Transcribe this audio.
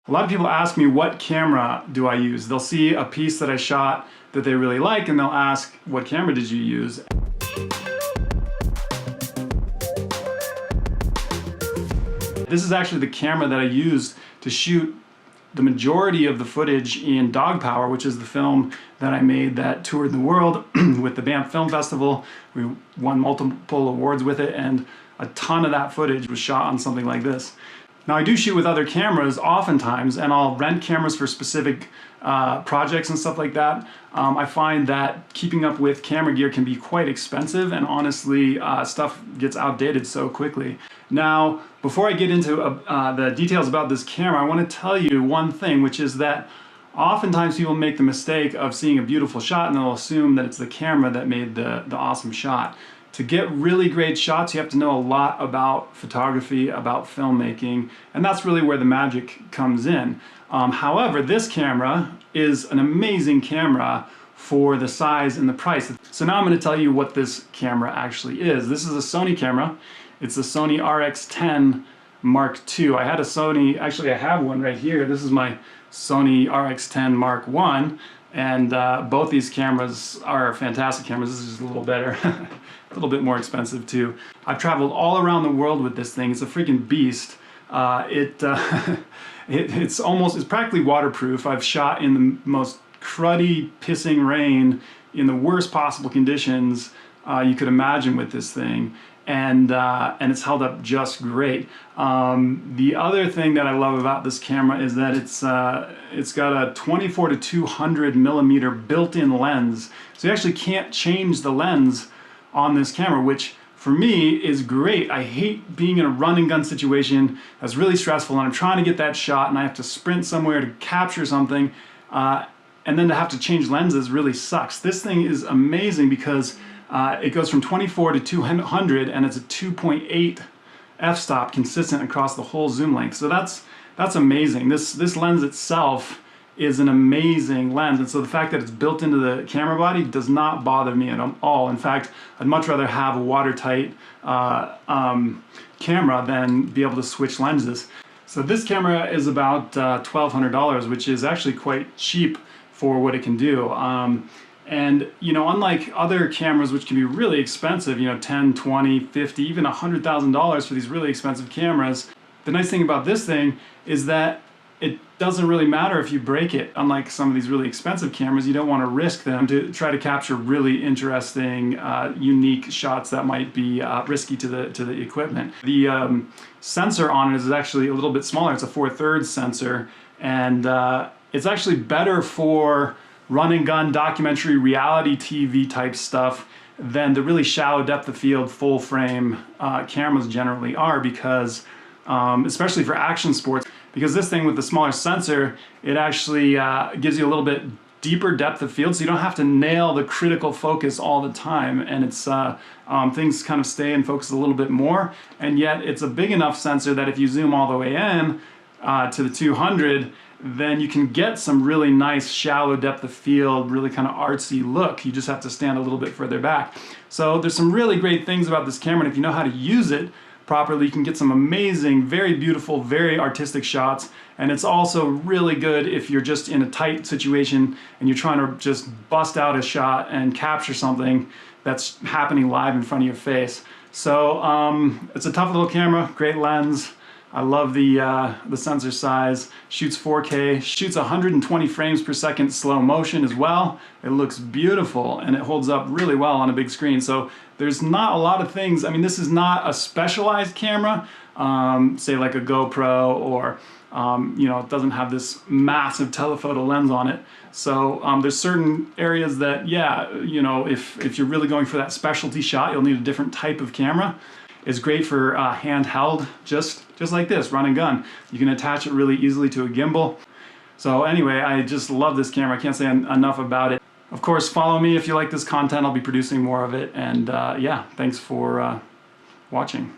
A lot of people ask me, what camera do I use? They'll see a piece that I shot that they really like and they'll ask, what camera did you use? This is actually the camera that I used to shoot the majority of the footage in Dog Power, which is the film that I made that toured the world with the Banff Film Festival. We won multiple awards with it, and a ton of that footage was shot on something like this. Now, I do shoot with other cameras oftentimes, and I'll rent cameras for specific projects and stuff like that. I find that keeping up with camera gear can be quite expensive, and honestly, stuff gets outdated so quickly. Now, before I get into the details about this camera, I want to tell you one thing, which is that oftentimes people make the mistake of seeing a beautiful shot and they'll assume that it's the camera that made the awesome shot. To get really great shots, you have to know a lot about photography, about filmmaking, and that's really where the magic comes in. However, this camera is an amazing camera for the size and the price. So now I'm going to tell you what this camera actually is. This is a Sony camera. It's the Sony RX10 Mark II. I had a Sony, actually I have one right here. This is my Sony RX10 Mark I, and both these cameras are fantastic cameras. This is just a little better. A little bit more expensive too. I've traveled all around the world with this thing. It's a freaking beast. It's practically waterproof. I've shot in the most cruddy, pissing rain in the worst possible conditions you could imagine with this thing, and it's held up just great. The other thing that I love about this camera is that it's got a 24 to 200 millimeter built-in lens, so you actually can't change the lens on this camera, which for me is great. I hate being in a run and gun situation that's really stressful and I'm trying to get that shot and I have to sprint somewhere to capture something, and then to have to change lenses really sucks. This thing is amazing because it goes from 24 to 200 and it's a 2.8 f-stop consistent across the whole zoom length. So that's amazing. This lens itself is an amazing lens, and so the fact that it's built into the camera body does not bother me at all. In fact, I'd much rather have a watertight camera than be able to switch lenses. So this camera is about $1,200, which is actually quite cheap for what it can do. And you know, unlike other cameras which can be really expensive, you know, 10, 20, 50, even $100,000 for these really expensive cameras, the nice thing about this thing is that it doesn't really matter if you break it. Unlike some of these really expensive cameras, you don't want to risk them to try to capture really interesting, unique shots that might be risky to the equipment. The sensor on it is actually a little bit smaller. It's a 4/3 sensor, and it's actually better for run and gun documentary reality TV type stuff than the really shallow depth of field full frame cameras generally are, because especially for action sports, because this thing with the smaller sensor, it actually gives you a little bit deeper depth of field, so you don't have to nail the critical focus all the time, and it's things kind of stay in focus a little bit more, and yet it's a big enough sensor that if you zoom all the way in to the 200, then you can get some really nice shallow depth of field, really kind of artsy look. You just have to stand a little bit further back. So there's some really great things about this camera, and if you know how to use it properly, you can get some amazing, very beautiful, very artistic shots. And it's also really good if you're just in a tight situation and you're trying to just bust out a shot and capture something that's happening live in front of your face. So it's a tough little camera, great lens. I love the sensor size, shoots 4K, shoots 120 frames per second slow motion as well. It looks beautiful and it holds up really well on a big screen. So there's not a lot of things. I mean, this is not a specialized camera, say like a GoPro, or you know, it doesn't have this massive telephoto lens on it. So there's certain areas that, yeah, you know, if you're really going for that specialty shot, you'll need a different type of camera. It's great for handheld, just like this, run and gun. You can attach it really easily to a gimbal. So anyway, I just love this camera. I can't say enough about it. Of course, follow me if you like this content. I'll be producing more of it. And yeah, thanks for watching.